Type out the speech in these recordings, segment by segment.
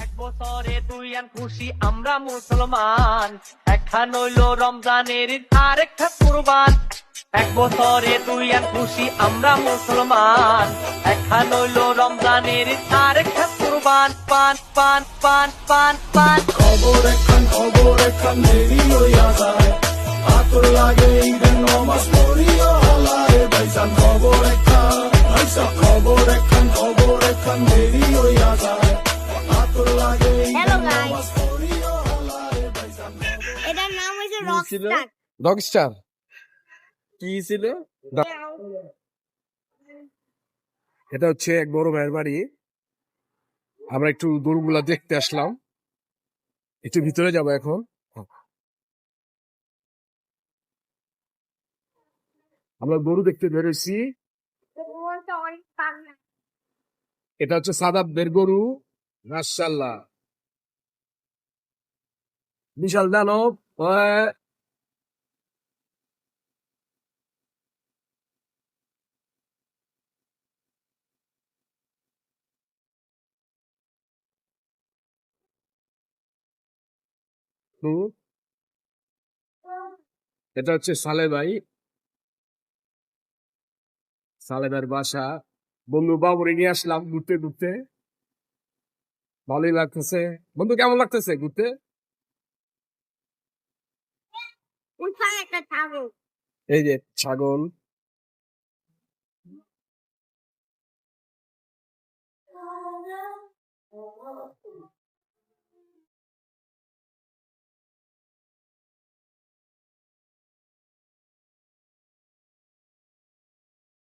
এক বছরে দুই আন খুশি আমরা মুসলমান, একখান হইল রমজানের ঈদ আর একটা কুরবান। এক বছরে দুই আন খুশি আমরা মুসলমান, একখান হইল রমজানের ঈদ আর একটা কুরবান। পান পান পান পান পান খবর একখান দেরি হইয়া যায়, আতর লাগে ঈদের নমাজ পড়িয়া হলায় ভাইজান। খবর একখান দেরি হইয়া যায়, আতর লাগে ঈদের নমাজ পড়িয়া হলায় ভাইজান। এটার নাম হয়েছে রকস্টার। রকস্টার কি ছিল? এটা হচ্ছে এক বড় ভাইয়ের বাড়ি। আমরা একটু গরুগুলা দেখতে আসলাম, একটু ভিতরে যাব এখন। আমরা গরু দেখতে বেরোছি। অনেক পাগলা। এটা হচ্ছে সাদাবের গরু, মাশাআল্লাহ বিশাল দানব। এটা হচ্ছে সালে ভাই, সালে ভাইয়ের বাসা। বন্ধু বাবুরে নিয়ে আসলাম ঘুরতে ঘুরতে, ভালোই লাগতেছে। বন্ধু কেমন লাগতেছে ঘুরতে? উঠা একটা ছাগল। এই যে ছাগল,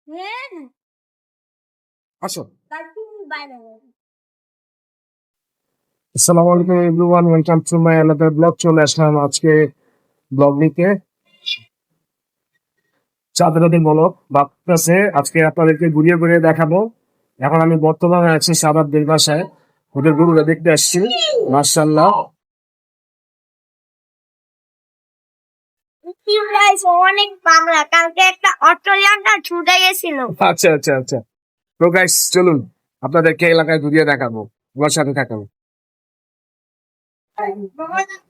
হ্যাঁ, আসো। তার তুমি বাইরে। আসসালামু আলাইকুম everyone, welcome to my another blog. চলে আসলাম আজকে ব্লগ নিতে। চাঁদরাতের ব্লগ ভাবতেছে আজকে আপনাদেরকে ঘুরিয়ে ঘুরিয়ে দেখাবো। এখন আমি বর্তমানে আছি সাদাবদের বাসায়, ওদের গরুরা দেখতে আসছি। মাশাআল্লাহ অনেক পাগলা, কালকে একটা অস্ট্রেলিয়ানটা ছুটে গেছিল। আচ্ছা আচ্ছা আচ্ছা। তো গাইস চলুন আপনাদেরকে এলাকায় ঘুরিয়ে দেখাবো, আমার সাথে থাকাবো।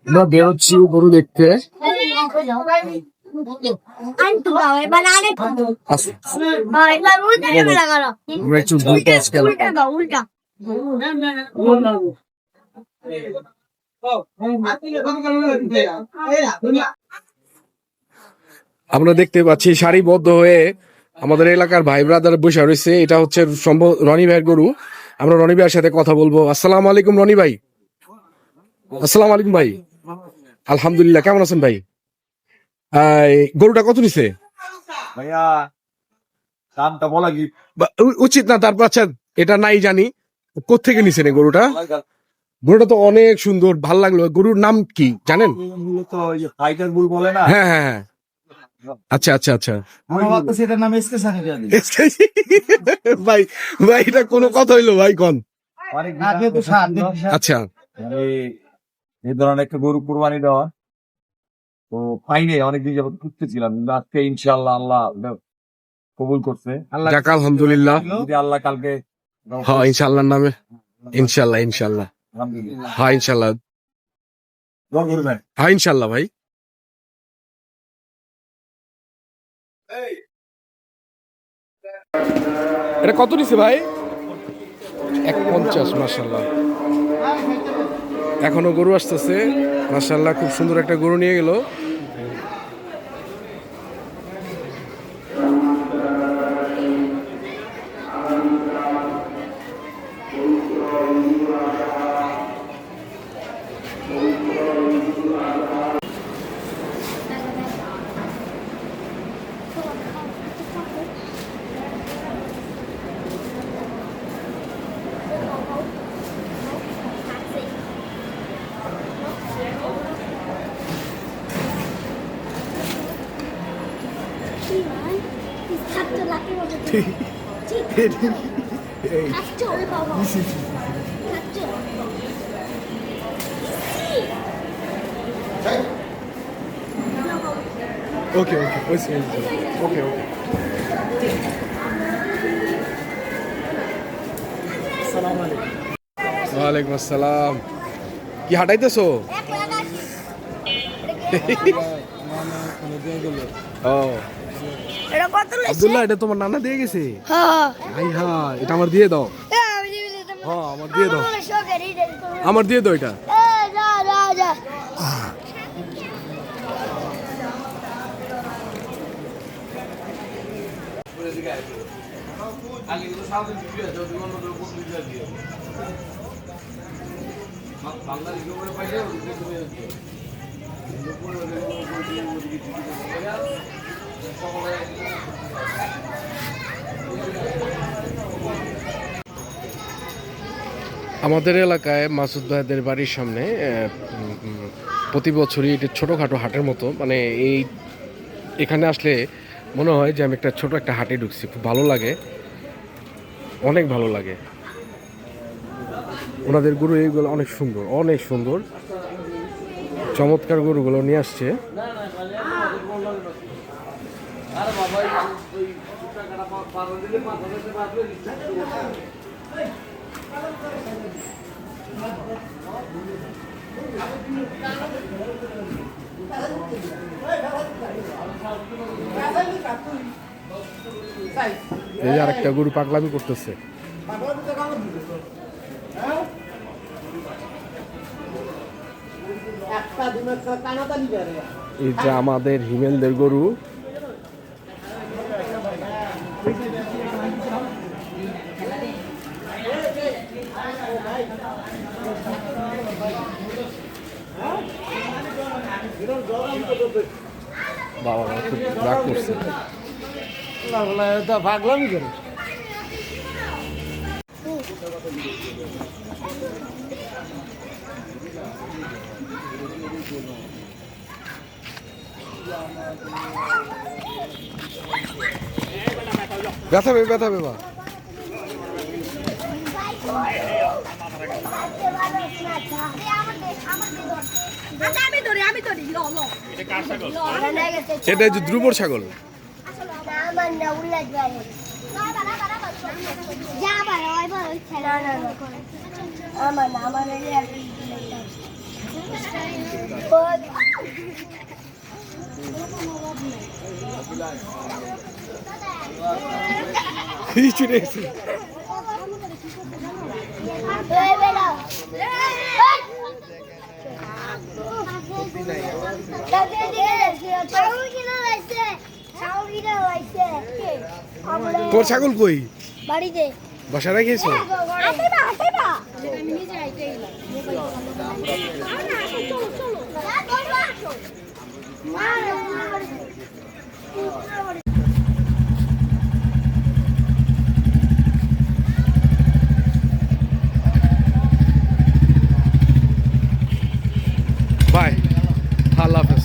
আমরা বেরোচ্ছি গরু দেখতে। আসুন, আমরা একটু ঘুরতে আসছি এলাকায়। উল্টা আমরা দেখতে পাচ্ছি সারিবদ্ধ হয়ে আমাদের এলাকার ভাই ব্রাদার বসে রয়েছে। এটা হচ্ছে সম্ভব রনি ভাইয়ের গরু। আমরা রনি ভাইয়ের সাথে কথা বলবো। আসসালামু আলাইকুম রনি ভাই। আসসালামু আলাইকুম ভাই। আলহামদুলিল্লাহ, কেমন আছেন ভাই? গরুটা কত নিছে ভাইয়া? দামটা বলা কি উচিত না? তারপর আচ্ছা, এটা নাই জানি কোত্থেকে নিছেন এই গরুটা? গরুটা তো অনেক সুন্দর, ভাল লাগলো। গরুর নাম কি জানেন? মূলত ফাইটার বুল বলে না? হ্যাঁ হ্যাঁ হ্যাঁ, আচ্ছা আচ্ছা আচ্ছা। আমি ভাবতেছি এটার নাম এসকে সানি জানি। ভাই ভাই এটা কোনো কথা হইলো ভাই কোন? অনেক আগে তো সার আচ্ছা, এই ধরনের একটা গরু কুরবানি দেওয়া তো পাইনি, অনেকদিন যাবত খুঁজতেছিলাম, কিন্তু আজকে ইনশাআল্লাহ আল্লাহ কবুল করছে। যাক আলহামদুলিল্লাহ। যদি আল্লাহ কালকে হ্যাঁ ইনশাআল্লাহর নামে, ইনশাআল্লাহ ইনশাআল্লাহ, আলহামদুলিল্লাহ। হ্যাঁ ইনশাআল্লাহ, দোয়া করবেন। হ্যাঁ ইনশাআল্লাহ ভাই। এটা কত নিছে ভাই? 150। মাশাআল্লাহ, এখনো গরু আসতেছে। মাশাআল্লাহ, খুব সুন্দর একটা গরু নিয়ে গেল। ওকে ওকে, ওকে ওকে। আসসালামু আলাইকুম। ওয়ালাইকুম আসসালাম। কি হাঁটাইতেছো? ও এটা কত লইছে? আব্দুল্লাহ, এটা তোমার নানা দিয়ে গেছে? হ্যাঁ হাই হাই, এটা আমার দিয়ে দাও। হ্যাঁ আমার দিয়ে দাও, আমার দিয়ে দাও এটা। যা যা যা আমাদের এলাকায় মাসুদ ভাইদের বাড়ির সামনে প্রতি বছরই এটা ছোটোখাটো হাটের মতো, মানে এখানে আসলে মনে হয় যে আমি একটা ছোট একটা হাটে ঢুকছি। খুব ভালো লাগে, অনেক ভালো লাগে। ওনাদের গরু এইগুলো অনেক সুন্দর, অনেক সুন্দর, চমৎকার গরুগুলো নিয়ে আসছে। এই যে আরেকটা গরু পাগলামি করতেছে। এই যে আমাদের হিমেলদের গরু। বাবা খুব রাগ করছে। পাগলামি করে ব্যথা পেয়ে ব্যথা পেবা। এটা যে ধ্রুবর ছাগল। ছুটে গেছে। তোর ছাগল কই? বাড়িতে বাসা রাখিয়েছো? বাই, আল্লাহ হাফেজ।